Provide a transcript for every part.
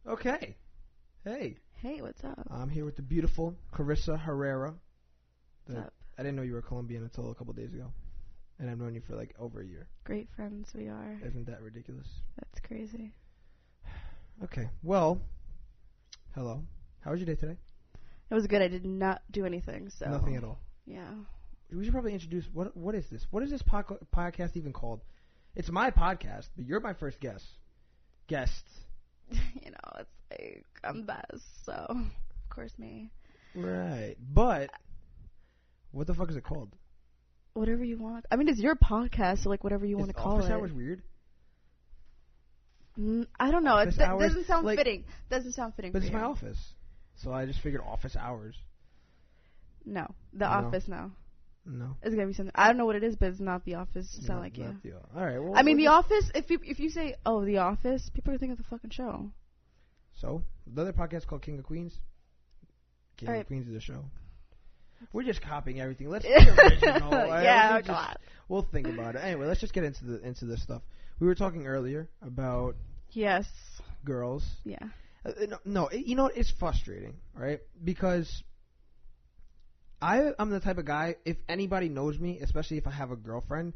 Okay. Hey. Hey, what's up? I'm here with the beautiful Karissa Herrera. What's up? I didn't know you were Colombian until a couple days ago. And I've known you for like over a year. Great friends we are. Isn't that ridiculous? That's crazy. Okay. Well, hello. How was your day today? It was good. I did not do anything, so. Nothing at all. Yeah. We should probably introduce, what is this? What is this podcast even called? It's my podcast, but you're my first guest. You know, it's like, I'm best, so, of course me. Right. But, what the fuck is it called? Whatever you want. I mean, it's your podcast, so like whatever you want to call Office it. Hours weird? I don't know. It doesn't sound like, fitting. Doesn't sound fitting. But for it's you. my office, so I just figured office hours. No, the office. No. No. It's gonna be something. I don't know what it is, but it's not the office. It sound like you. All right. Well, I mean, the office. If you say, oh, the office, people are thinking of the fucking show. So the other podcast called King of Queens. King of Queens is a show. We're just copying everything. Let's be original. Yeah, we'll think about it. Anyway, let's just get into this stuff. We were talking earlier about girls. Yeah. No, you know what? It's frustrating, right? Because I'm the type of guy, if anybody knows me, especially if I have a girlfriend,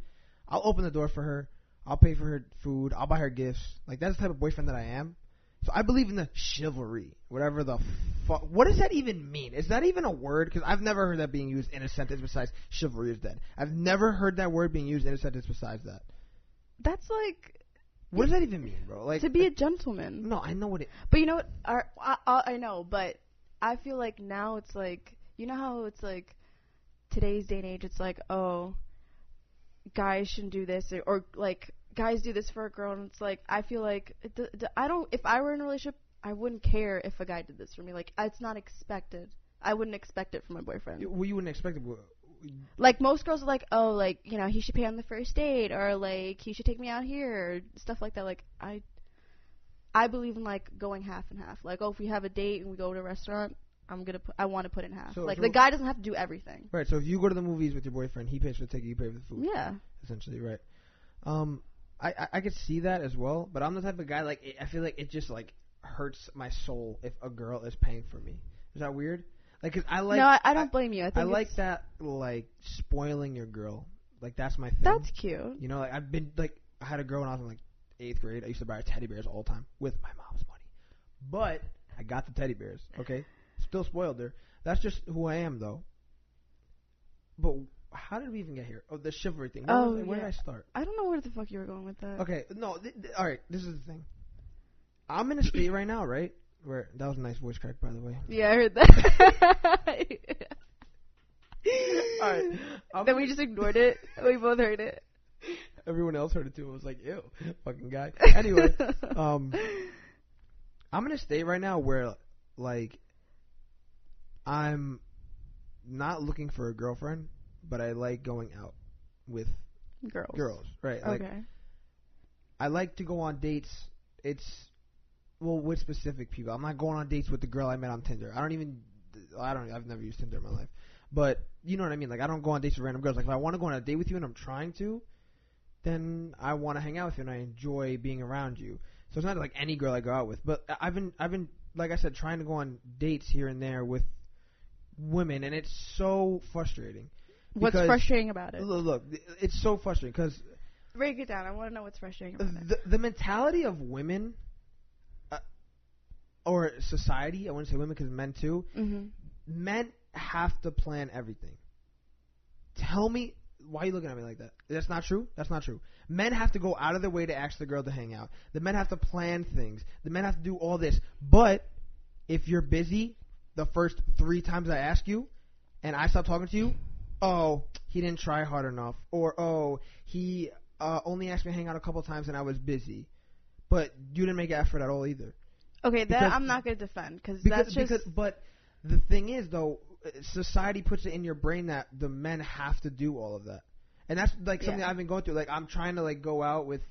I'll open the door for her. I'll pay for her food. I'll buy her gifts. Like, that's the type of boyfriend that I am. So I believe in the chivalry, whatever the fuck. What does that even mean? Is that even a word? Because I've never heard that being used in a sentence besides chivalry is dead. I've never heard that word being used in a sentence besides that. That's like... What does that even mean, bro? Like, to be a gentleman. No, I know what it... But you know what? I know, but I feel like now it's like... You know how it's like... Today's day and age, it's like, oh, guys shouldn't do this, or like... Guys do this for a girl, and it's like, I feel like, if I were in a relationship, I wouldn't care if a guy did this for me. Like, it's not expected. I wouldn't expect it from my boyfriend. Well, you wouldn't expect it. Like, most girls are like, oh, like, you know, he should pay on the first date, or like, he should take me out here, or stuff like that. Like, I believe in, like, going half and half. Like, oh, if we have a date and we go to a restaurant, I want to put in half. So the guy doesn't have to do everything. Right, so if you go to the movies with your boyfriend, he pays for the ticket, you pay for the food. Yeah. Essentially, right. I could see that as well, but I'm the type of guy, like, I feel like it just, like, hurts my soul if a girl is paying for me. Is that weird? Like, 'cause I like... No, I don't blame you. I like that, like, spoiling your girl. Like, that's my thing. That's cute. You know, like, I had a girl when I was in, like, 8th grade. I used to buy her teddy bears all the time with my mom's money. But I got the teddy bears, okay? Still spoiled her. That's just who I am, though. But... How did we even get here? Oh, the chivalry thing. Where did I start? I don't know where the fuck you were going with that. Okay, no, all right, this is the thing. I'm in a state right now, right? Where that was a nice voice crack, by the way. Yeah, I heard that. All right. Then we just ignored it. We both heard it. Everyone else heard it too. I was like, ew, fucking guy. Anyway, I'm in a state right now where, like, I'm not looking for a girlfriend. But I like going out with girls, right? Like, okay. I like to go on dates. With specific people. I'm not going on dates with the girl I met on Tinder. I've never used Tinder in my life. But you know what I mean? Like, I don't go on dates with random girls. Like, if I want to go on a date with you and I'm trying to, then I want to hang out with you and I enjoy being around you. So it's not like any girl I go out with. But I've been, like I said, trying to go on dates here and there with women, and it's so frustrating. What's frustrating about it? Look, it's so frustrating because... Break it down. I want to know what's frustrating about it. The mentality of women, or society, I wouldn't say women because men too, men have to plan everything. Tell me, why are you looking at me like that? That's not true? That's not true. Men have to go out of their way to ask the girl to hang out. The men have to plan things. The men have to do all this. But if you're busy the first 3 times I ask you and I stop talking to you, oh, he didn't try hard enough. Or, oh, he only asked me to hang out a couple times and I was busy. But you didn't make an effort at all either. Okay, that I'm not going to defend. But the thing is, though, society puts it in your brain that the men have to do all of that. And that's, like, something I've been going through. Like, I'm trying to, like, go out with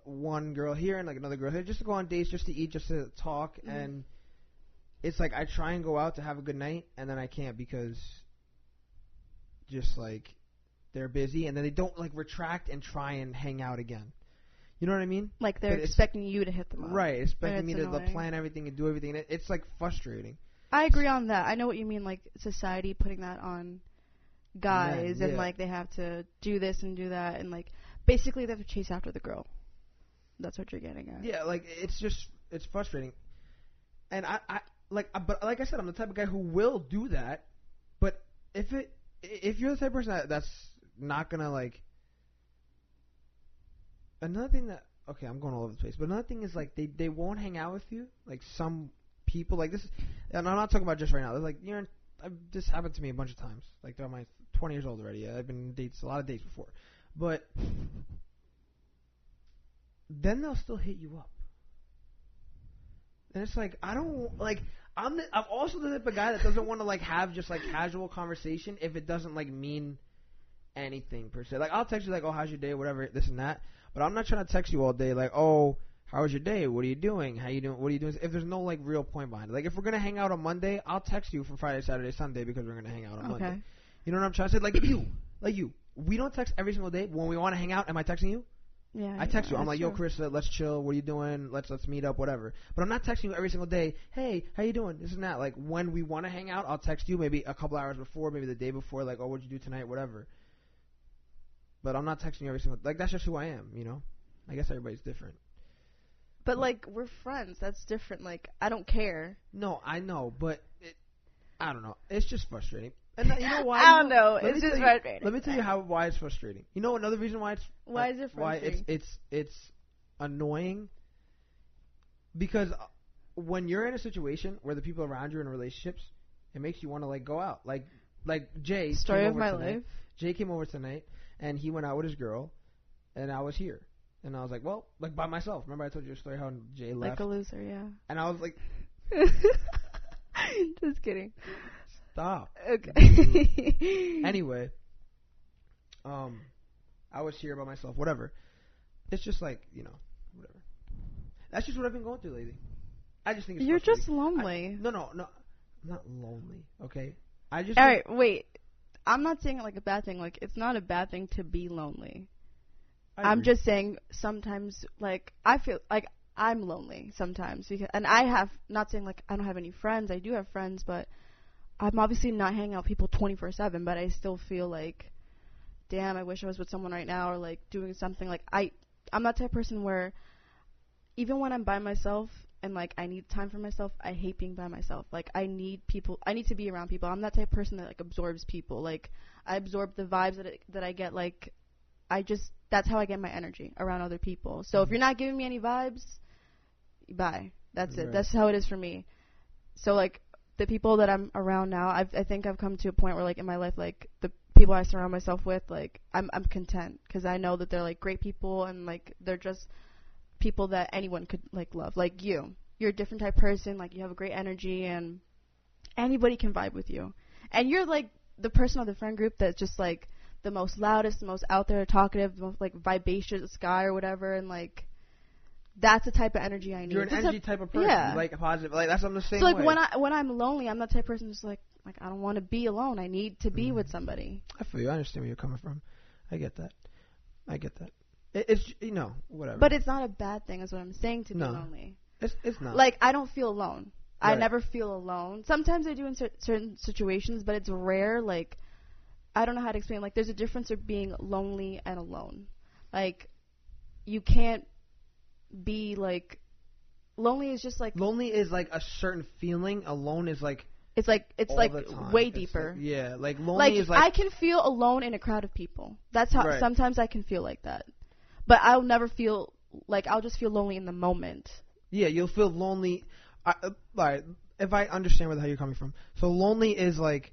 one girl here and, like, another girl here. Just to go on dates, just to eat, just to talk. And it's like I try and go out to have a good night, and then I can't because... just like they're busy, and then they don't like retract and try and hang out again. You know what I mean? Like they're expecting you to hit them up. Right, expecting me to plan everything and do everything. And it's like frustrating. I agree on that. I know what you mean, like society putting that on guys and like they have to do this and do that and like basically they have to chase after the girl. That's what you're getting at. Yeah, like it's frustrating. And but like I said, I'm the type of guy who will do that. But if you're the type of person that's not gonna like. Another thing that I'm going all over the place. But another thing is like they won't hang out with you. Like some people like this, and I'm not talking about just right now. They're like this happened to me a bunch of times. Like they're 20 years old already. I've been in a lot of dates before, but then they'll still hit you up, and it's like I don't like. I'm also the type of guy that doesn't want to like have just like casual conversation if it doesn't like mean anything per se. Like I'll text you like, oh, how's your day, whatever, this and that. But I'm not trying to text you all day like, oh, how was your day? What are you doing? How you doing? What are you doing? If there's no like real point behind it. Like if we're gonna hang out on Monday, I'll text you for Friday, Saturday, Sunday because we're gonna hang out on Monday. You know what I'm trying to say? Like you. We don't text every single day. When we want to hang out, am I texting you? Yeah. I text you. I'm like, yo, Karissa, let's chill. What are you doing? Let's meet up, whatever. But I'm not texting you every single day. Hey, how you doing? This and that. Like when we want to hang out, I'll text you maybe a couple hours before, maybe the day before. Like, oh, what'd you do tonight? Whatever. But I'm not texting you every single. Like that's just who I am. You know. I guess everybody's different. But like we're friends. That's different. Like I don't care. No, I know, but I don't know. It's just frustrating. And you know why? I don't know. It's just frustrating. Let me tell you why it's frustrating. You know another reason why is it frustrating? Why it's annoying? Because when you're in a situation where the people around you are in relationships, it makes you want to like go out. Like Jay. Story of my life. Jay came over tonight and he went out with his girl, and I was here. And I was like, well, like by myself. Remember I told you a story how Jay left? Like a loser, yeah. And I was like... Just kidding. Stop. Okay. Anyway, I was here by myself, whatever. It's just like, whatever. That's just what I've been going through lately. I just think it's You're just lonely. No. I'm not lonely, okay? Alright, wait. I'm not saying it like a bad thing. Like, it's not a bad thing to be lonely. I'm just saying sometimes, like, I feel like I'm lonely sometimes. And I have, not saying, like, I don't have any friends. I do have friends, but I'm obviously not hanging out with people 24/7, but I still feel like, damn, I wish I was with someone right now or, like, doing something. Like, I'm that type of person where even when I'm by myself and, like, I need time for myself, I hate being by myself. Like, I need to be around people. I'm that type of person that, like, absorbs people. Like, I absorb the vibes that I get, like, that's how I get my energy, around other people. So if you're not giving me any vibes, bye. That's it. That's how it is for me. So, like, the people that I'm around now, I think I've come to a point where, like, in my life, like, the people I surround myself with, like, I'm content because I know that they're, like, great people and, like, they're just people that anyone could, like, love. Like you. You're a different type of person. Like, you have a great energy and anybody can vibe with you. And you're, like, the person of the friend group that's just, like, the most loudest, the most out there, talkative, the most, like, vivacious guy or whatever, and, like, that's the type of energy I need. You're an energy type of person. Yeah. You like a positive, like, that's on the same way. So, like, way. when I'm lonely, I'm that type of person who's like, I don't want to be alone. I need to be with somebody. I feel you. I understand where you're coming from. I get that. It's, whatever. But it's not a bad thing is what I'm saying to be lonely. It's not. Like, I don't feel alone. Right. I never feel alone. Sometimes I do in certain situations, but it's rare, like, I don't know how to explain. Like, there's a difference of being lonely and alone. Like, you can't be, like, lonely is just, like... Lonely is, like, a certain feeling. Alone is, like... It's like way deeper. Like, lonely is, like... I can feel alone in a crowd of people. That's how... Sometimes I can feel like that. But I'll never feel... Like, I'll just feel lonely in the moment. Yeah, you'll feel lonely... Alright, if I understand how you're coming from. So, lonely is, like,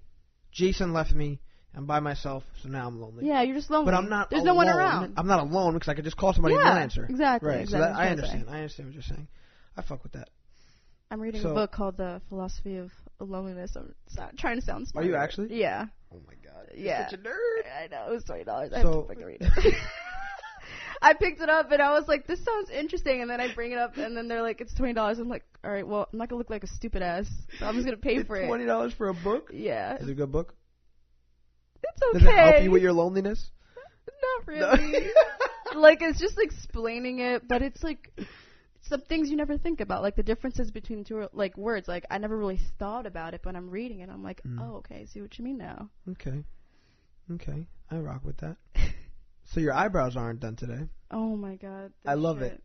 Jason left me... I'm by myself, so now I'm lonely. Yeah, you're just lonely. But I'm not There's alone. No one around. I'm not alone because I could just call somebody and they'll answer. Exactly. Right, exactly. So I understand. I understand what you're saying. I fuck with that. I'm reading a book called The Philosophy of Loneliness. I'm trying to sound smart. Are you actually? Yeah. Oh, my God. Yeah. You're such a nerd. I know. It was $20. I have to fucking read it. I picked it up, and I was like, this sounds interesting. And then I bring it up, and then they're like, it's $20. I'm like, all right, well, I'm not going to look like a stupid ass. So I'm just going to pay for it. $20 for a book? Yeah. Is it a good book? It's okay. Does it help you with your loneliness? Not really. Like, it's just explaining it, but it's like some things you never think about, like the differences between two like words. Like, I never really thought about it, but when I'm reading it, I'm like, oh, okay, I see what you mean now. Okay, I rock with that. So your eyebrows aren't done today. Oh my god, I love it.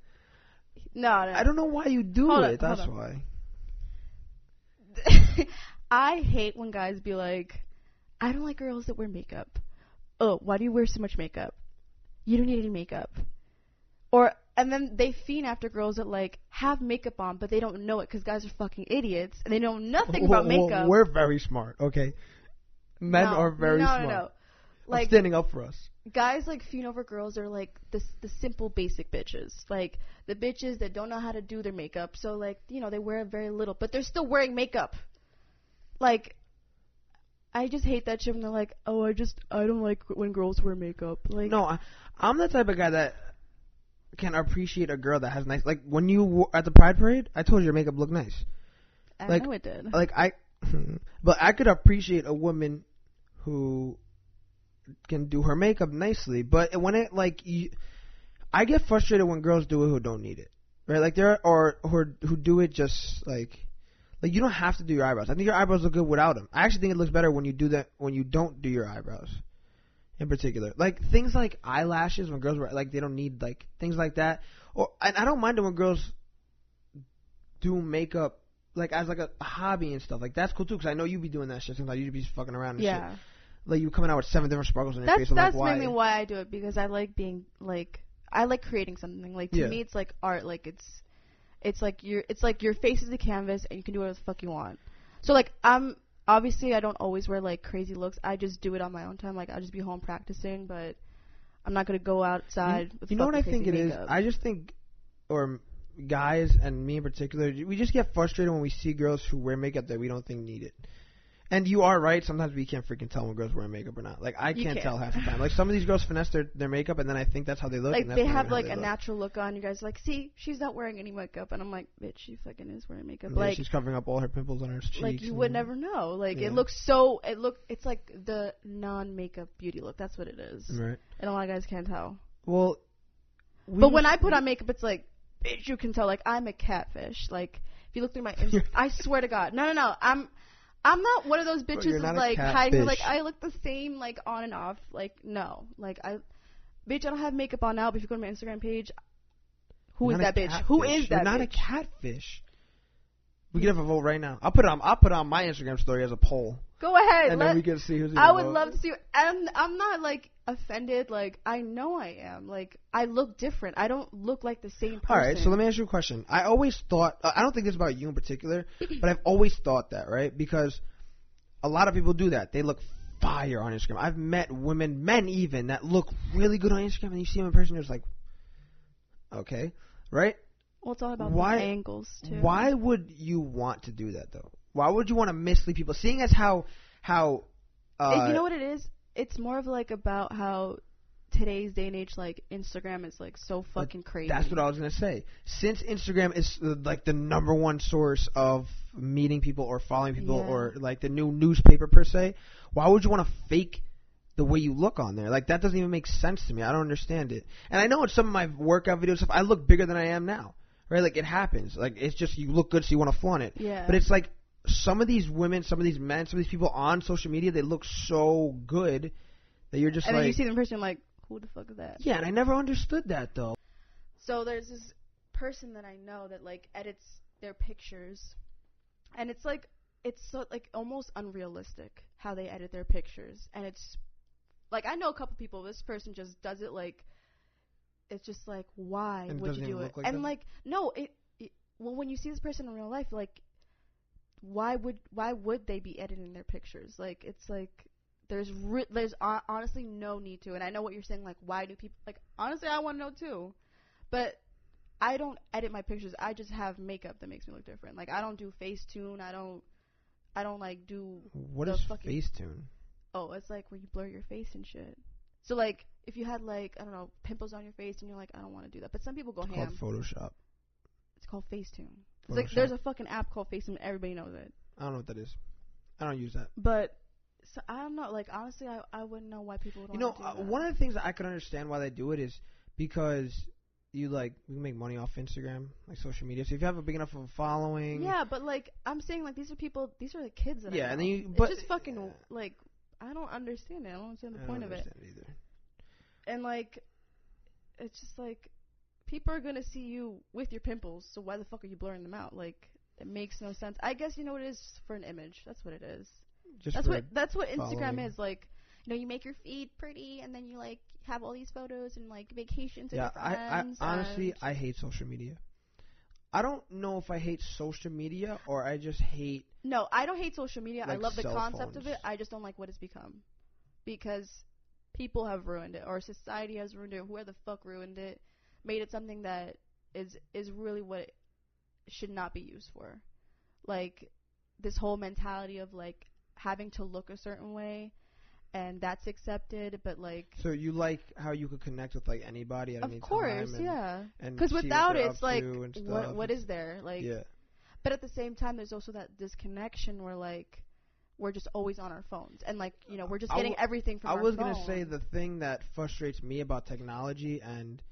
No, I don't know why you do it. That's why. I hate when guys be like, I don't like girls that wear makeup. Oh, why do you wear so much makeup? You don't need any makeup. And then they fiend after girls that, like, have makeup on, but they don't know it because guys are fucking idiots, and they know nothing about makeup. We're very smart, okay? Men are very smart. No. Like, I'm standing up for us. Guys, like, fiend over girls are, like, the simple, basic bitches. Like, the bitches that don't know how to do their makeup, so, like, you know, they wear very little, but they're still wearing makeup. Like, I just hate that shit when they're like, oh, I don't like when girls wear makeup. Like, no, I'm the type of guy that can appreciate a girl that has nice, like, when you at the Pride Parade, I told you your makeup looked nice. I know it did. Like, but I could appreciate a woman who can do her makeup nicely, but when it, like, I get frustrated when girls do it who don't need it, right? Like, who do it just, like, you don't have to do your eyebrows. I think your eyebrows look good without them. I actually think it looks better when you do that, when you don't do your eyebrows. In particular, like things like eyelashes, when girls wear, like, they don't need, like, things like that. And I don't mind it when girls do makeup, like, as like a hobby and stuff. Like, that's cool too, because I know you be doing that shit. Sometimes you be fucking around and shit. Like, you coming out with 7 different sparkles on your face. That's like, mainly why I do it, because I like being, like, I like creating something. Like, to me, it's like art. Like, it's like your face is the canvas, and you can do whatever the fuck you want. So, like, obviously, I don't always wear, like, crazy looks. I just do it on my own time. Like, I'll just be home practicing, but I'm not going to go outside with, you know what I think it makeup. is? I just think, or guys, and me in particular, we just get frustrated when we see girls who wear makeup that we don't think need it. And you are right. Sometimes we can't freaking tell when girls wear makeup or not. Like, I can't tell half the time. Like, some of these girls finesse their makeup, and then I think that's how they look. Like, and they have, like, a natural look on. You guys are like, see, she's not wearing any makeup. And I'm like, bitch, she fucking is wearing makeup. Yeah, like, she's covering up all her pimples on her cheeks. Like, you would never know. Like, it's like the non-makeup beauty look. That's what it is. Right. And a lot of guys can't tell. Well, but when I put on makeup, it's like, bitch, you can tell. Like, I'm a catfish. Like, if you look through my I swear to God. No. I'm not one of those bitches that's, like, hiding. Like, I look the same, like, on and off. Like, no. Like, bitch, I don't have makeup on now, but if you go to my Instagram page, who is that bitch? Who is that bitch? You're not a catfish. We can have a vote right now. I'll put it on my Instagram story as a poll. Go ahead. And then we can see who's going to I would love to see. I'm not, like, offended. Like, I know I am. Like, I look different. I don't look like the same person. All right, so let me ask you a question. I always thought, I don't think this is about you in particular, but I've always thought that, right? Because a lot of people do that. They look fire on Instagram. I've met women, men even, that look really good on Instagram, and you see them in person, you're just like, okay, right? Well, it's all about the angles, too. Why would you want to do that, though? Why would you want to mislead people? Seeing as how you know what it is? It's more of, like, about how today's day and age, like, Instagram is, like, so fucking crazy. That's what I was going to say. Since Instagram is, like, the number one source of meeting people or following people or, like, the new newspaper, per se, why would you want to fake the way you look on there? Like, that doesn't even make sense to me. I don't understand it. And I know in some of my workout videos stuff, I look bigger than I am now. Right? Like, it happens. Like, it's just you look good, so you want to flaunt it. Yeah. But it's like some of these women, some of these men, some of these people on social media, they look so good that you're just and then you see them in person, like, who the fuck is that? Yeah, and I never understood that, though. So there's this person that I know that, like, edits their pictures, and it's like, it's so, like, almost unrealistic how they edit their pictures. And it's like, I know a couple people, this person just does it, like, it's just like, why would you do it? Like and that? Like, no, well, when you see this person in real life, like, why would they be editing their pictures? Like, it's like, there's honestly no need to. And I know what you're saying, like, why do people, like, honestly, I want to know too. But I don't edit my pictures. I just have makeup that makes me look different. Like, I don't do Facetune. I don't like do. What is Facetune? Oh, it's like where you blur your face and shit. So, like, if you had, like, I don't know, pimples on your face and you're like, I don't want to do that. But some people go ham. It's called Photoshop. It's called Facetune. It's like, there's a fucking app called Facetune. Everybody knows it. I don't know what that is. I don't use that. But, so I don't know. Like, honestly, I wouldn't know why people would want to do that. One of the things that I could understand why they do it is because you like we make money off Instagram, like social media. So if you have a big enough of a following, Yeah, but like I'm saying, like these are the kids that I know. and then it's just fucking like I don't understand it. I don't understand the point of it. Either. And like, it's just like people are gonna see you with your pimples, so why the fuck are you blurring them out? Like, it makes no sense. I guess you know what it is for an image. That's what it is. That's what Instagram is. Like, you know, you make your feed pretty, and then you like have all these photos and like vacations with your friends. I honestly I hate social media. I don't know if I hate social media or I just hate. No, I don't hate social media. Like I love the concept phones. of it. I just don't like what it's become, because people have ruined it, or society has ruined it. Whoever the fuck ruined it, made it something that is really what it should not be used for. Like this whole mentality of like having to look a certain way, and that's accepted, but like. So you like how you could connect with like anybody at any time? Of course, yeah. Because without it, it's like what is there? Like. Yeah. But at the same time, there's also that disconnection where like we're just always on our phones, and like, you know, we're just getting everything from our phone. I was gonna say the thing that frustrates me about technology and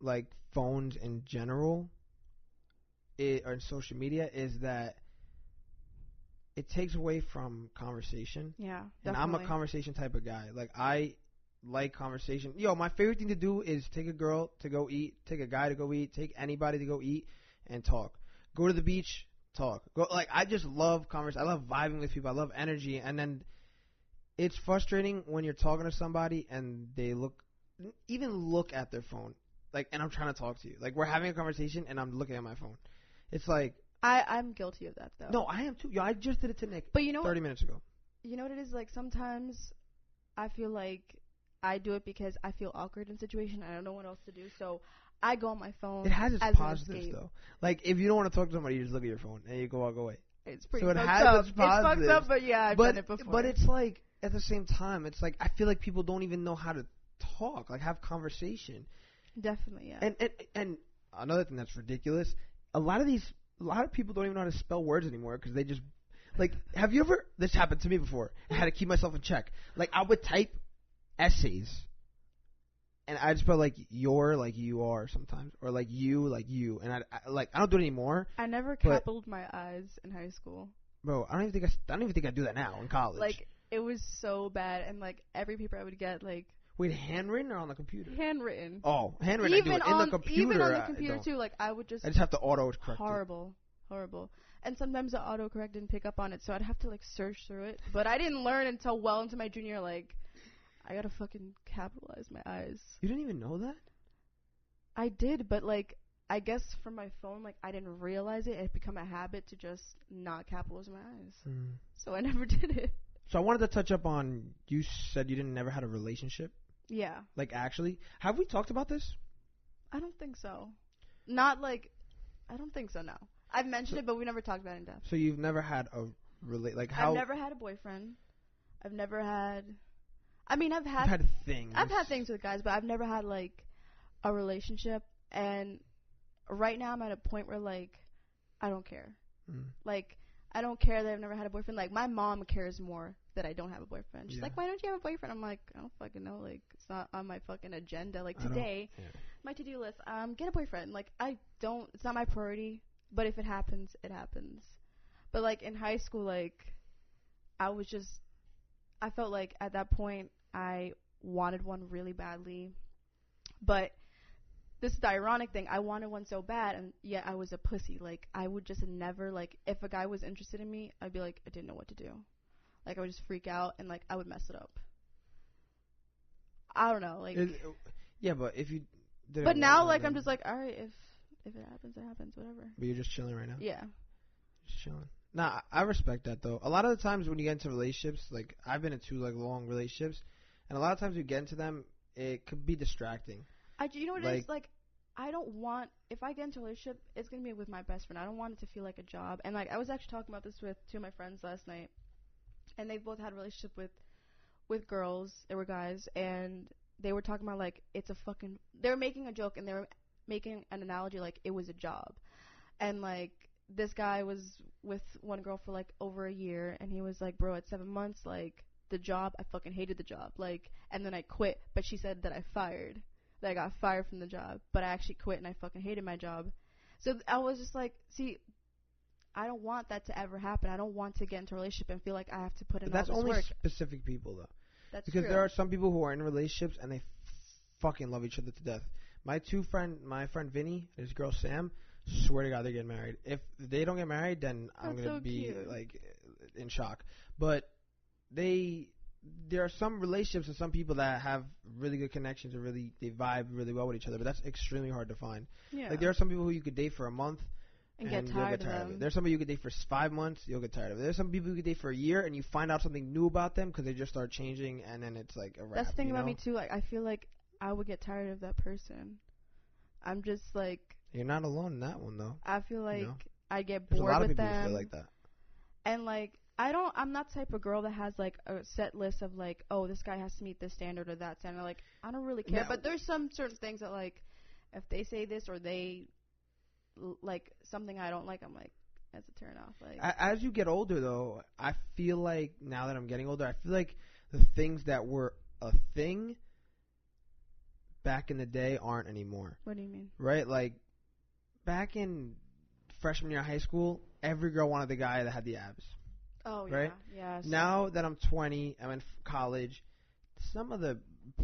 like phones in general or social media is that it takes away from conversation. Yeah, definitely. And I'm a conversation type of guy. Like, I like conversation. Yo, my favorite thing to do is take a girl to go eat, take a guy to go eat, take anybody to go eat and talk. Go to the beach, talk. Go, like, I just love conversation. I love vibing with people. I love energy. And then it's frustrating when you're talking to somebody and they look at their phone. Like, and I'm trying to talk to you. Like, we're having a conversation and I'm looking at my phone. It's like, I'm guilty of that, though. No, I am too. Yo, I just did it to Nick. But you know 30 minutes ago. You know what it is? Like, sometimes I feel like I do it because I feel awkward in a situation and I don't know what else to do. So I go on my phone. It has its positives, though. Like, if you don't want to talk to somebody, you just look at your phone and you walk away. It's pretty fucked up. Its positives. It's fucked up, but yeah, I've done it before. But it's like, at the same time, it's like, I feel like people don't even know how to talk, like have conversation. Definitely, yeah. And another thing that's ridiculous, a lot of people don't even know how to spell words anymore because they just, like, have you ever, this happened to me before, I had to keep myself in check. Like, I would type essays, and I'd spell, like, your, like you are sometimes, or, like you, and I don't do it anymore. I never capitaled my I's in high school. Bro, I don't even think I do that now in college. Like, it was so bad, and, like, every paper I would get, like, wait, handwritten or on the computer? Handwritten. Oh, handwritten. Even I do it in the computer. Even on the computer too. Like, I just have to autocorrect. Horrible. And sometimes the autocorrect didn't pick up on it, so I'd have to like search through it. But I didn't learn until well into my junior. Like, I gotta fucking capitalize my I's. You didn't even know that? I did, but like, I guess from my phone, like, I didn't realize it. It had become a habit to just not capitalize my I's. So I never did it. So I wanted to touch up on, you said you never had a relationship. Yeah. Like, actually, have we talked about this? I don't think so. Not like, I don't think so, no. I've mentioned it, but we never talked about it in depth. So you've never had a like how? I've never had a boyfriend. I've never had, I mean, I've had things. I've had things with guys, but I've never had like a relationship. And right now I'm at a point where like, I don't care. Like, I don't care that I've never had a boyfriend. Like, my mom cares more that I don't have a boyfriend. She's like, why don't you have a boyfriend? I'm like, I don't fucking know. Like, it's not on my fucking agenda. Like, today, my to-do list, get a boyfriend. Like, it's not my priority. But if it happens, it happens. But, like, in high school, like, I felt like at that point I wanted one really badly. But this is the ironic thing. I wanted one so bad, and yet I was a pussy. Like, I would just never, like, if a guy was interested in me, I'd be like, I didn't know what to do. Like, I would just freak out, and, like, I would mess it up. I don't know, like. Yeah, but if you didn't. But now, like, I'm just like, all right, if it happens, it happens, whatever. But you're just chilling right now? Yeah. Just chilling. Nah, I respect that, though. A lot of the times when you get into relationships, like, I've been in 2, like, long relationships, and a lot of times you get into them, it could be distracting. You know what it is? Like, I don't want, if I get into a relationship, it's going to be with my best friend. I don't want it to feel like a job. And, like, I was actually talking about this with 2 of my friends last night, and they both had a relationship with girls. They were guys, and they were talking about, like, they were making a joke, and they were making an analogy like it was a job. And, like, this guy was with one girl for, like, over a year, and he was like, bro, at 7 months, like, the job. I fucking hated the job. Like, and then I quit. But she said that that I got fired from the job. But I actually quit and I fucking hated my job. So I was just like, see, I don't want that to ever happen. I don't want to get into a relationship and feel like I have to put in all this work. That's only specific people, though. That's because true. There are some people who are in relationships and they fucking love each other to death. My friend Vinny and his girl Sam, swear to God they're getting married. If they don't get married, then I'm gonna be cute. like in shock. But there are some relationships and some people that have really good connections and they vibe really well with each other. But that's extremely hard to find. Yeah. Like there are some people who you could date for a month. And get tired of it. There's somebody you could date for 5 months, you'll get tired of it. There's some people you could date for a year, and you find out something new about them because they just start changing, and then it's like a wrap. That's the thing about me too. Like I feel like I would get tired of that person. I'm just like. You're not alone in that one though. I feel like I get There's bored a lot of with people them. who feel like that. And like I'm not the type of girl that has like a set list of like, oh, this guy has to meet this standard or that standard. Like I don't really care. But there's some certain things that like, if they say this or they like something I don't like, I'm like, that's a turn off. Like as you get older though, I feel like now that I'm getting older, I feel like the things that were a thing back in the day aren't anymore. What do you mean? Right? Like back in freshman year of high school, every girl wanted the guy that had the abs. Oh right? Yeah. So now that I'm 20, I'm in college. Some of the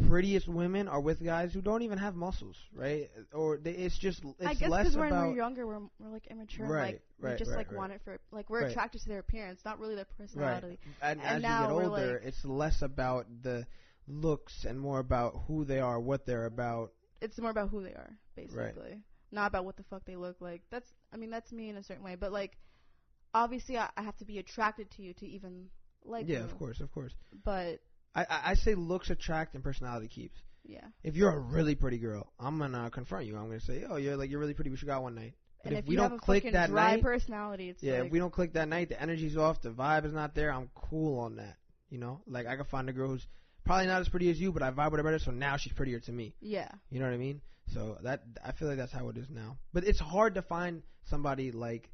prettiest women are with guys who don't even have muscles, right? Or it's I guess less because about. when we're younger, we're like immature. Right, we just want it for like we're attracted to their appearance, not really their personality. Right. And as you get older, it's less about the looks and more about who they are, what they're about. It's more about who they are, basically. Right. Not about what the fuck they look like. That's me in a certain way, but like obviously I have to be attracted to you to even like you. Yeah, of course. But I say looks attract and personality keeps. Yeah. If you're a really pretty girl, I'm gonna confront you. I'm gonna say, oh, you're really pretty. We should go out one night. But and if we you don't have a click fucking that dry night, personality, it's if we don't click that night, the energy's off, the vibe is not there. I'm cool on that. You know, like I can find a girl who's probably not as pretty as you, but I vibe with her better, so now she's prettier to me. Yeah. You know what I mean? So I feel like that's how it is now. But it's hard to find somebody like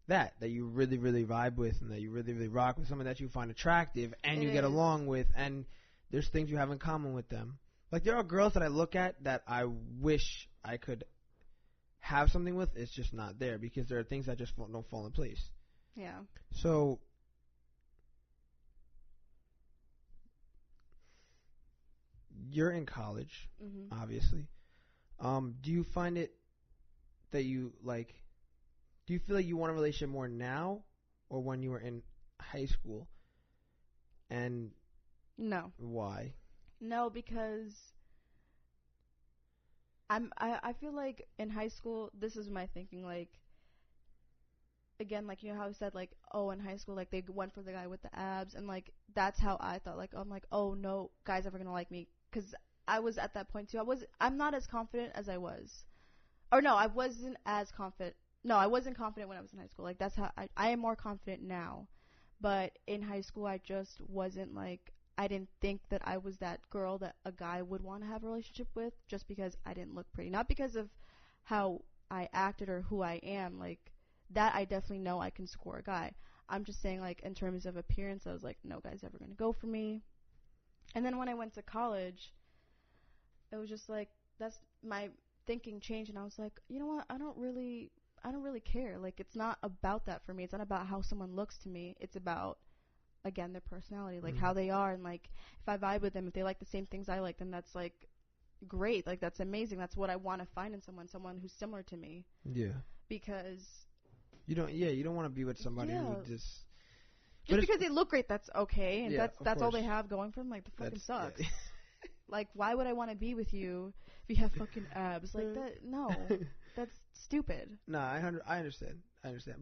that you really, really vibe with and that you really, really rock with, someone that you find attractive and you get along with, and there's things you have in common with them. Like there are girls that I look at that I wish I could have something with. It's just not there because there are things that just don't fall in place. Yeah. So you're in college, obviously. Do you find it that you like? Do you feel like you want a relationship more now, or when you were in high school? And no. Why? No, because I feel like in high school, this is my thinking. Like again, like you know how I said like, oh, in high school, like they went for the guy with the abs, and like that's how I thought. Like I'm like, oh no, guy's ever gonna like me, because I was at that point too. I'm not as confident as I was, or no, I wasn't as confident. No, I wasn't confident when I was in high school. Like that's how I am more confident now, but in high school I just wasn't like. I didn't think that I was that girl that a guy would want to have a relationship with just because I didn't look pretty. Not because of how I acted or who I am. Like, that I definitely know I can score a guy. I'm just saying, like, in terms of appearance, I was like, no guy's ever going to go for me. And then when I went to college, it was just like, that's my thinking changed. And I was like, you know what? I don't really care. Like, it's not about that for me. It's not about how someone looks to me. It's about, again, their personality, like how they are, and like if I vibe with them, if they like the same things I like, then that's like great, like that's amazing. That's what I want to find in someone who's similar to me. Yeah. Because you don't want to be with somebody who just because they look great, that's okay, and that's all they have going for them. Like, the fucking sucks. Yeah. Like, why would I want to be with you if you have fucking abs like that? No, that's stupid. No, I understand.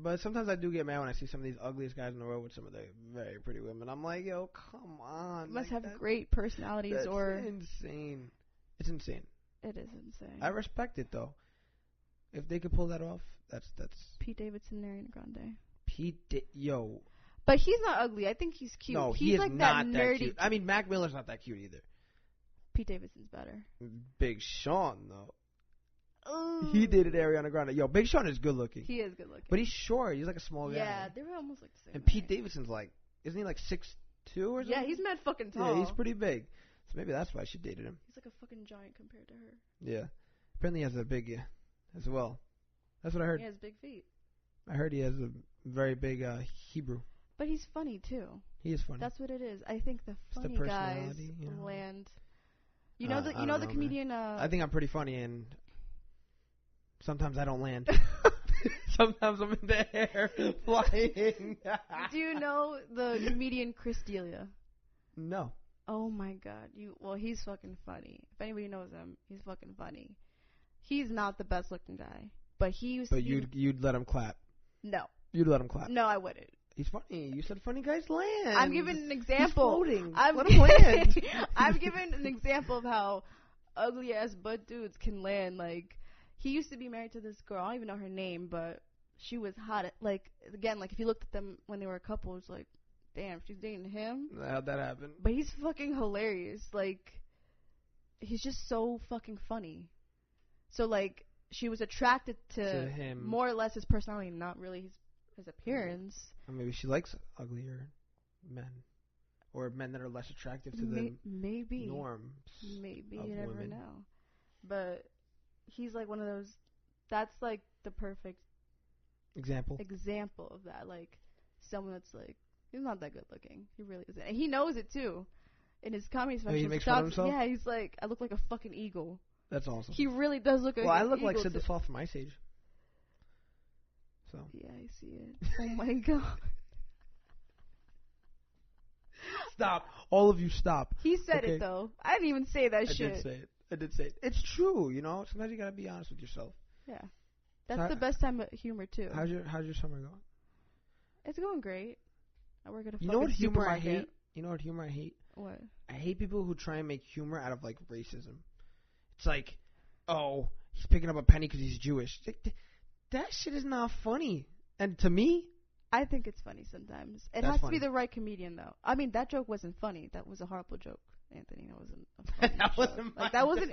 But sometimes I do get mad when I see some of these ugliest guys in the world with some of the very pretty women. I'm like, yo, come on. You must have great personalities. That's or insane. It's insane. It is insane. I respect it though. If they could pull that off, that's Pete Davidson, Ariana Grande. Yo. But he's not ugly. I think he's cute. No, he's like not that nerdy. Cute. I mean, Mac Miller's not that cute either. Pete Davidson's better. Big Sean though. He dated Ariana Grande. Yo, Big Sean is good looking. He is good looking. But he's short. He's like a small guy. Yeah, they were almost like the same. And Pete Davidson's like, isn't he like 6'2", 2 or something. Yeah, he's mad fucking tall. Yeah, he's pretty big. So maybe that's why she dated him. He's like a fucking giant compared to her. Yeah. Apparently he has a big as well. That's what I heard. He has big feet. I heard he has a very big Hebrew. But he's funny too. He is funny. That's what it is. I think the funny guys land. You know the comedian. I think I'm pretty funny, and sometimes I don't land. Sometimes I'm in the air flying. Do you know the comedian Chris D'Elia? No. Oh my god. He's fucking funny. If anybody knows him, he's fucking funny. He's not the best looking guy, but he used to. But you'd let him clap. No. You'd let him clap. No, I wouldn't. He's funny. You said funny guys land. I'm giving an example. He's floating. Let him land. I'm giving an example of how ugly ass butt dudes can land. Like, he used to be married to this girl. I don't even know her name, but she was hot. Like, again, like if you looked at them when they were a couple, it's like, damn, she's dating him. How'd that happen? But he's fucking hilarious. Like, he's just so fucking funny. So like, she was attracted to him more or less his personality, not really his appearance. Or maybe she likes uglier men, or men that are less attractive to the norms. Maybe you never know. But he's like one of those. That's like the perfect example of that. Like someone that's like, he's not that good looking. He really isn't, and he knows it too. In his comedy specials, he makes fun of himself. Yeah, he's like, I look like a fucking eagle. That's awesome. He really does look like. Well, I look like Sid the Sloth from Ice Age. So. Yeah, I see it. Oh my god. Stop. All of you stop. He said it though. I didn't even say that shit. I did say it. It's true, you know. Sometimes you gotta be honest with yourself. Yeah. That's the best time of humor too. How's your summer going? It's going great. I work at a You know what humor I hate? You know what humor I hate? What? I hate people who try and make humor out of like racism. It's like, oh, he's picking up a penny because he's Jewish. That shit is not funny. And to me, I think it's funny sometimes. It has to be the right comedian, though. I mean, that joke wasn't funny. That was a horrible joke, Anthony. That wasn't a funny that wasn't like, that wasn't.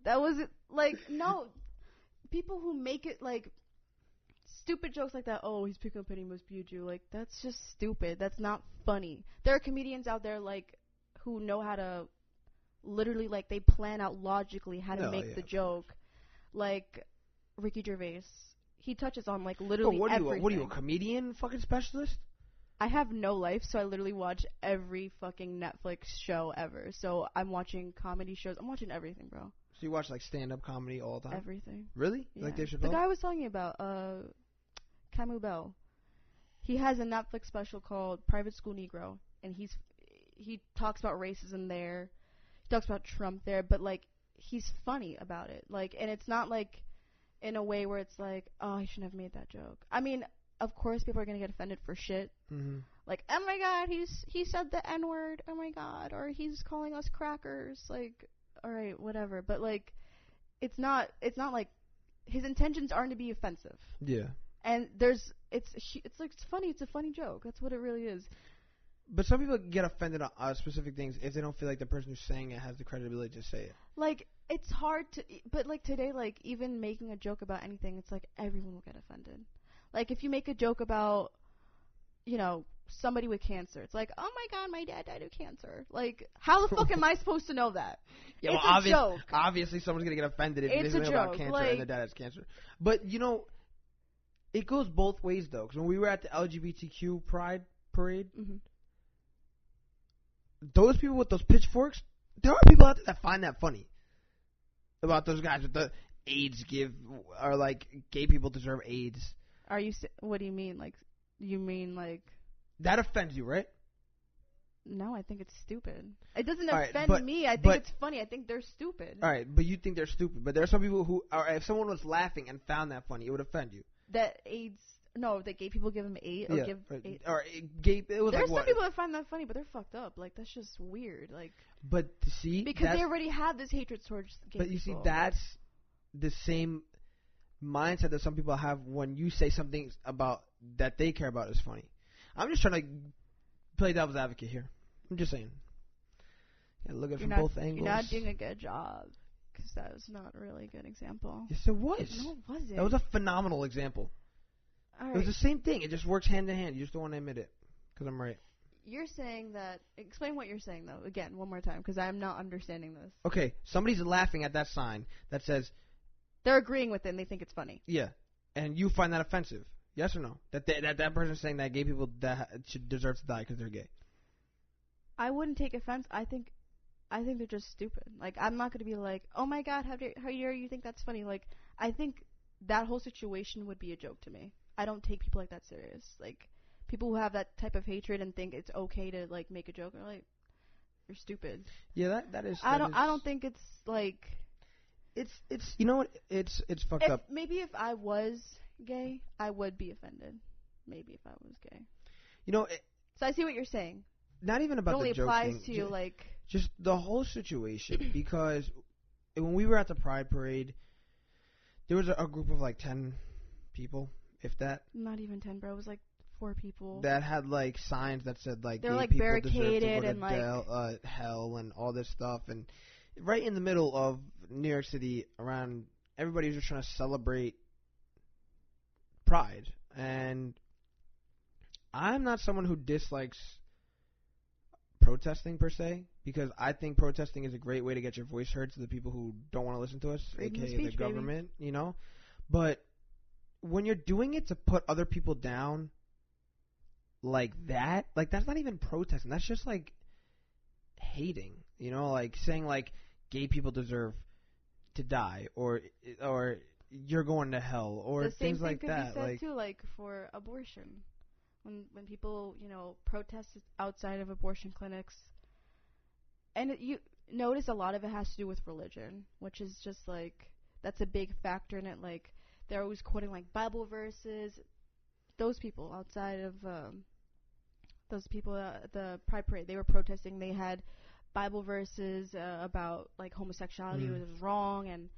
That wasn't like no. People who make it like stupid jokes like that. Oh, he's picking up penny, must be a Jew. Like that's just stupid. That's not funny. There are comedians out there like who know how to literally like they plan out logically how to make the joke. Like Ricky Gervais. He touches on like literally everything. What are you, a comedian fucking specialist? I have no life, so I literally watch every fucking Netflix show ever. So I'm watching comedy shows. I'm watching everything, bro. So you watch like stand-up comedy all the time? Everything. Really? Yeah. Like Dave Chappelle? The guy I was talking about, Camus Bell. He has a Netflix special called Private School Negro, and he talks about racism there. He talks about Trump there, but like he's funny about it. Like, and it's not like in a way where it's like, oh, I shouldn't have made that joke. I mean, of course, people are gonna get offended for shit. Mm-hmm. Like, oh my god, he said the N-word. Oh my god, or he's calling us crackers. Like, all right, whatever. But like, it's not like his intentions aren't to be offensive. Yeah. And it's like it's funny. It's a funny joke. That's what it really is. But some people get offended on specific things if they don't feel like the person who's saying it has the credibility to say it. Like, it's hard to, but like today, like even making a joke about anything, it's like everyone will get offended. Like if you make a joke about, you know, somebody with cancer, it's like, oh my god, my dad died of cancer. Like, how the fuck am I supposed to know that? Yeah, it's a joke. Obviously, someone's gonna get offended if you say about cancer and their dad has cancer. But you know, it goes both ways though. Because when we were at the LGBTQ Pride Parade. Mm-hmm. Those people with those pitchforks, there are people out there that find that funny. About those guys with the AIDS or like gay people deserve AIDS. What do you mean? Like, you mean like. That offends you, right? No, I think it's stupid. It doesn't offend me. I think it's funny. I think they're stupid. Alright, but you think they're stupid. But there are some people who, if someone was laughing and found that funny, it would offend you. That AIDS. No, that gay people give him AIDS or give AIDS. Or gay. It was There's like some people that find that funny, but they're fucked up. Like that's just weird. Like. But see, because they already have this hatred towards gay people. But you see, that's the same mindset that some people have when you say something about that they care about is funny. I'm just trying to play devil's advocate here. I'm just saying. Yeah, look at it from both angles. You're not doing a good job because that was not really a good example. Yes, it was. No, it wasn't. That was a phenomenal example. It was the same thing. It just works hand in hand. You just don't want to admit it because I'm right. you're saying that. Explain what you're saying though. Again, one more time, because I'm not understanding this. Okay, somebody's laughing at that sign that says. They're agreeing with it and they think it's funny. Yeah, and you find that offensive? Yes or no? That person's saying that gay people should deserve to die because they're gay. I wouldn't take offense. I think they're just stupid. Like, I'm not gonna be like, oh my god, how dare you think that's funny? Like, I think that whole situation would be a joke to me. I don't take people like that serious. Like, people who have that type of hatred and think it's okay to like make a joke are like, you're stupid. Yeah, that is. I don't think it's like. It's you know what, it's fucked up. Maybe if I was gay, I would be offended. Maybe if I was gay. You know. So I see what you're saying. Not even about the joke thing. It only applies to you, like. Just the whole situation, because when we were at the Pride Parade, there was a group of like 10 people, if that. Not even 10, bro. It was like 4 people. That had like signs that said like they're gay like people barricaded deserve to go and to like hell and all this stuff, and right in the middle of New York City, around everybody was just trying to celebrate Pride, and I'm not someone who dislikes protesting per se, because I think protesting is a great way to get your voice heard to the people who don't want to listen to us, aka the government, baby. You know. But when you're doing it to put other people down like that, like that's not even protesting. That's just like hating, you know, like saying like gay people deserve to die, or you're going to hell, or things like that. The same thing could be said too, like for abortion. When people, you know, protest outside of abortion clinics, and you notice a lot of it has to do with religion, which is just like, that's a big factor in it. Like, they're always quoting like Bible verses. Those people outside of the Pride Parade, they were protesting. They had Bible verses about like homosexuality was wrong, and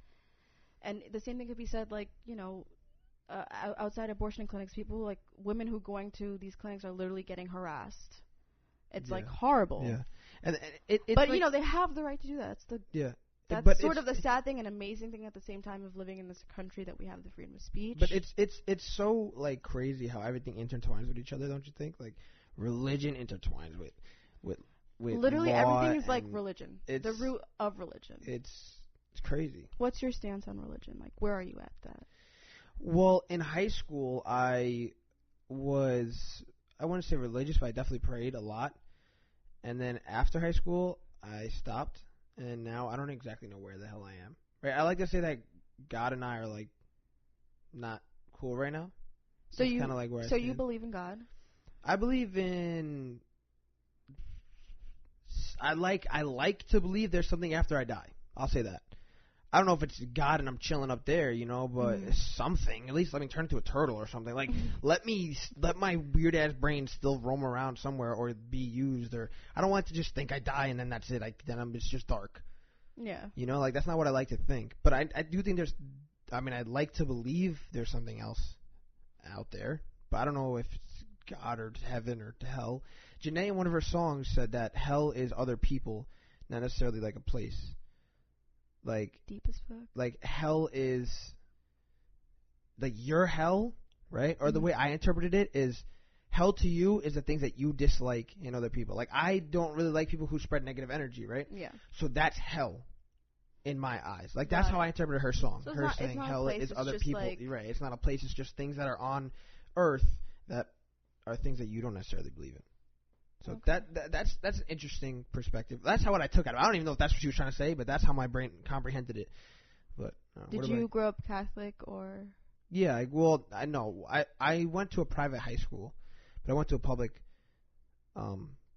the same thing could be said, like, you know. Outside abortion clinics, people like women who going to these clinics are literally getting harassed. It's like horrible. Yeah, and it's but like, you know, they have the right to do that. That's but sort of the sad thing and amazing thing at the same time of living in this country, that we have the freedom of speech. But it's so like crazy how everything intertwines with each other, don't you think? Like religion intertwines with literally law, everything is like religion. The root of religion. It's crazy. What's your stance on religion? Like, where are you at that? Well, in high school, I wouldn't say religious, but I definitely prayed a lot. And then after high school, I stopped, and now I don't exactly know where the hell I am. Right? I like to say that God and I are like not cool right now. So you kind of like where I stand. You believe in God? I believe in. I like to believe there's something after I die. I'll say that. I don't know if it's God and I'm chilling up there, you know, but something. At least let me turn into a turtle or something. Like, let my weird ass brain still roam around somewhere or be used. Or I don't want to just think I die and then that's it. It's just dark. Yeah. You know, like that's not what I like to think. But I do think I'd like to believe there's something else out there. But I don't know if it's God or heaven or hell. Janae in one of her songs said that hell is other people, not necessarily like a place. Like deep as fuck. Like hell is like your hell, right? Or the way I interpreted it is hell to you is the things that you dislike in other people. Like I don't really like people who spread negative energy, right? Yeah. So that's hell in my eyes. Like that's how I interpreted her song. So her saying hell is other people. Like, right. It's not a place. It's just things that are on earth that are things that you don't necessarily believe in. So that's an interesting perspective. That's how I took it. I don't even know if that's what she was trying to say, but that's how my brain comprehended it. But did you grow up Catholic or? Yeah, I know. I went to a private high school, but I went to a public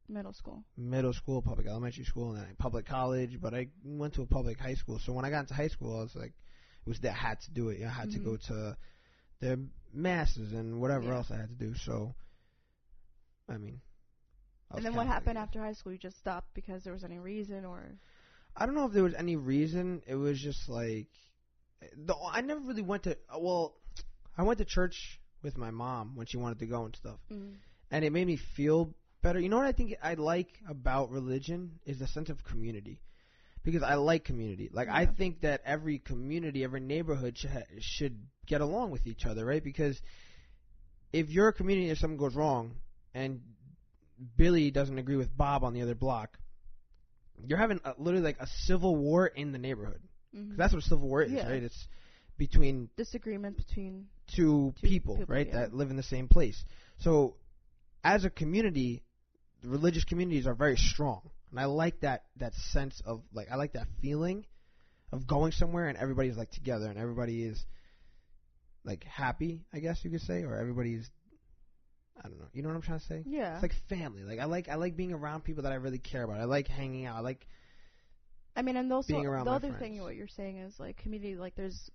middle school, public elementary school, and then public college. But I went to a public high school. So when I got into high school, I was like, I had to do it. I had to go to the masses and whatever else I had to do. So, I mean. And then what happened after high school? You just stopped because there was any reason, or? I don't know if there was any reason. It was just like, I never really went to. Well, I went to church with my mom when she wanted to go and stuff, and it made me feel better. You know what I think I like about religion is the sense of community, because I like community. Like I think that every community, every neighborhood should get along with each other, right? Because if you're a community and something goes wrong, and Billy doesn't agree with Bob on the other block, you're having literally like a civil war in the neighborhood. Mm-hmm. 'Cause that's what a civil war is, right? It's between disagreement between two people, right, that live in the same place. So as a community, the religious communities are very strong, and I like that sense of like, I like that feeling of going somewhere and everybody's like together and everybody is like happy, I guess you could say, or everybody's, I don't know, you know what I'm trying to say? Yeah. It's like family. Like I like being around people that I really care about. I like hanging out. I mean, and also being around the my other friends. thing what you're saying is like community. Like there's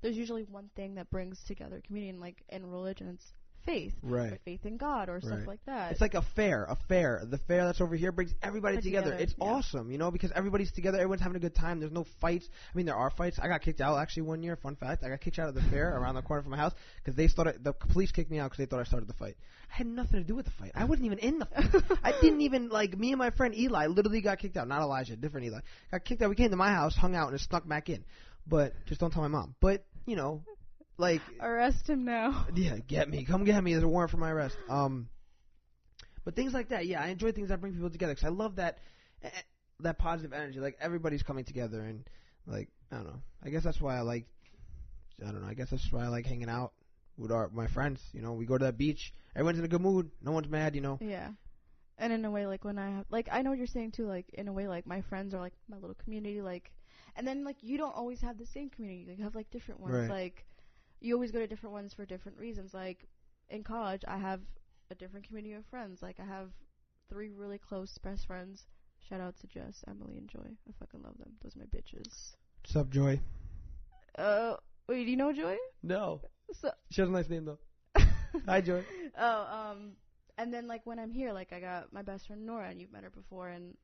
usually one thing that brings together community, and like in religion, it's faith, right? Like faith in God or stuff like that. It's like a fair. The fair that's over here brings everybody together. It's awesome, you know, because everybody's together. Everyone's having a good time. There's no fights. I mean, there are fights. I got kicked out actually one year. Fun fact: I got kicked out of the fair around the corner from my house because the police kicked me out because they thought I started the fight. I had nothing to do with the fight. I wasn't even in the fight. I didn't even me and my friend Eli literally got kicked out. Not Elijah, different Eli. Got kicked out. We came to my house, hung out, and just snuck back in. But just don't tell my mom. But you know. Like, arrest him now. Yeah, come get me. There's a warrant for my arrest. But things like that, yeah, I enjoy things that bring people together because I love that positive energy. Like everybody's coming together, and like I don't know. I guess that's why I like hanging out with my friends. You know, we go to that beach. Everyone's in a good mood. No one's mad. You know. Yeah. And in a way, like when I know what you're saying too. Like in a way, like my friends are like my little community. Like, and then like you don't always have the same community. Like, you have like different ones. Right. Like. You always go to different ones for different reasons. Like, in college, I have a different community of friends. Like, I have 3 really close best friends. Shout out to Jess, Emily, and Joy. I fucking love them. Those are my bitches. What's up, Joy? Wait, do you know Joy? No. She has a nice name, though. Hi, Joy. And then, like, when I'm here, like, I got my best friend Nora, and you've met her before, and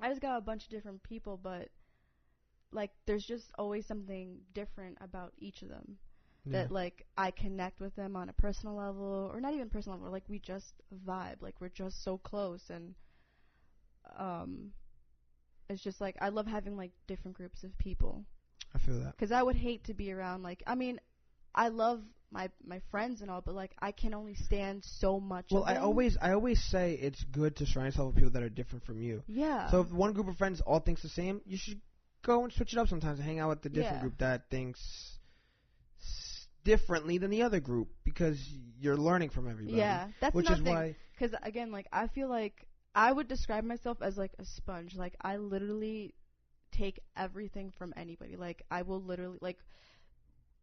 I just got a bunch of different people, but, like, there's just always something different about each of them. That, like, I connect with them on a personal level, or not even personal level, like, we just vibe, like, we're just so close, and, it's just, like, I love having, like, different groups of people. I feel that. Because I would hate to be around, like, I mean, I love my friends and all, but, like, I can only stand so much of them. I always say it's good to surround yourself with people that are different from you. Yeah. So if one group of friends all thinks the same, you should go and switch it up sometimes and hang out with the different group that thinks differently than the other group, because you're learning from everybody. Yeah, that's which is why. Because again, like I feel like I would describe myself as like a sponge. Like I literally take everything from anybody. Like I will literally like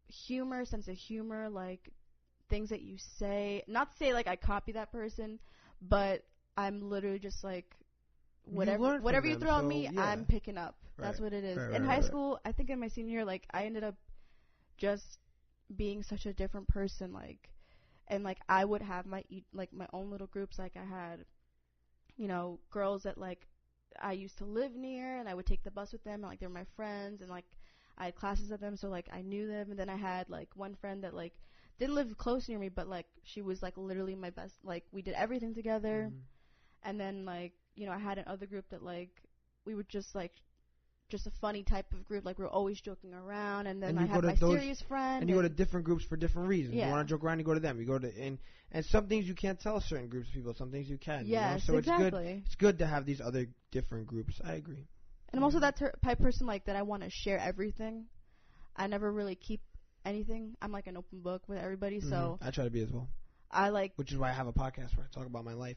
humor, sense of humor, like things that you say. Not to say like I copy that person, but I'm literally just like whatever you throw at me, I'm picking up. Right. That's what it is. In high school, I think in my senior year, like I ended up just being such a different person, like, and like I would have my own little groups. Like I had, you know, girls that like I used to live near, and I would take the bus with them, and like they were my friends, and like I had classes with them, so like I knew them. And then I had like one friend that like didn't live close near me, but like she was like literally my best. Like we did everything together. And then like, you know, I had another group that like we would just like just a funny type of group, like we were always joking around. And then I had my serious friend. And you go to different groups for different reasons. You want to joke around, you go to them. You go to and some things you can't tell certain groups of people. Some things you can. Yes, you know? So exactly. It's good to have these other different groups. I agree. And I'm also that type person like that I want to share everything. I never really keep anything. I'm like an open book with everybody. So I try to be as well. Which is why I have a podcast where I talk about my life.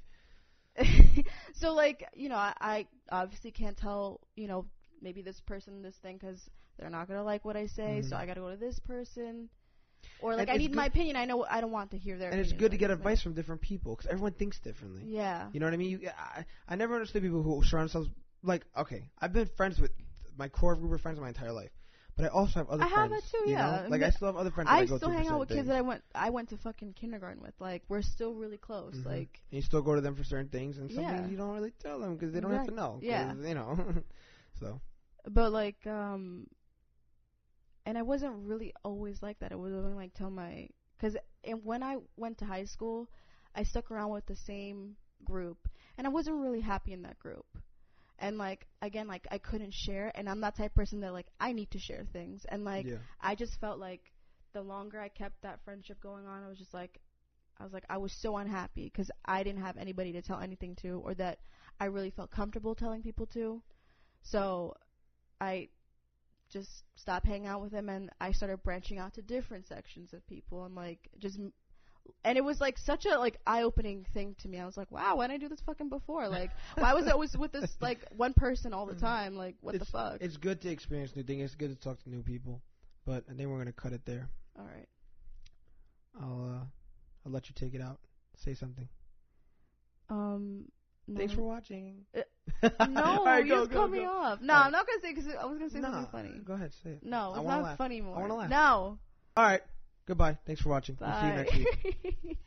So like, you know, I obviously can't tell, you know, maybe this person this thing because they're not gonna like what I say, so I gotta go to this person, or like I need my opinion. I know I don't want to hear their. And it's good to get advice from different people because everyone thinks differently. Yeah. You know what I mean? I never understood people who surround themselves like, okay, I've been friends with my core group of friends my entire life, but I also have other friends. I have it too, yeah. Know? Like I still have other friends. I still hang out with kids that I went to fucking kindergarten with. Like we're still really close. Like and you still go to them for certain things, and some things you don't really tell them because they don't have to know. Yeah. You know. So. But like and I wasn't really always like that. I was only like tell my when I went to high school, I stuck around with the same group, and I wasn't really happy in that group. And like again, like I couldn't share, and I'm that type of person that like I need to share things, and like I just felt like the longer I kept that friendship going on, I was just like, I was like, I was so unhappy because I didn't have anybody to tell anything to, or that I really felt comfortable telling people to. So I just stopped hanging out with him, and I started branching out to different sections of people, and like and it was like such a like eye-opening thing to me. I was like, wow, why didn't I do this fucking before? Like, why was I always with this like one person all the time? Like, what the fuck? It's good to experience new things. It's good to talk to new people. But I think we're gonna cut it there. All right. I'll let you take it out. Say something. No. Thanks for watching. No, right, you just cut me off. No, I'm not gonna say because I was gonna say something funny. Go ahead, say it. No, it's not funny more. I wanna laugh. No. All right. Goodbye. Thanks for watching. Bye. We'll see you next week.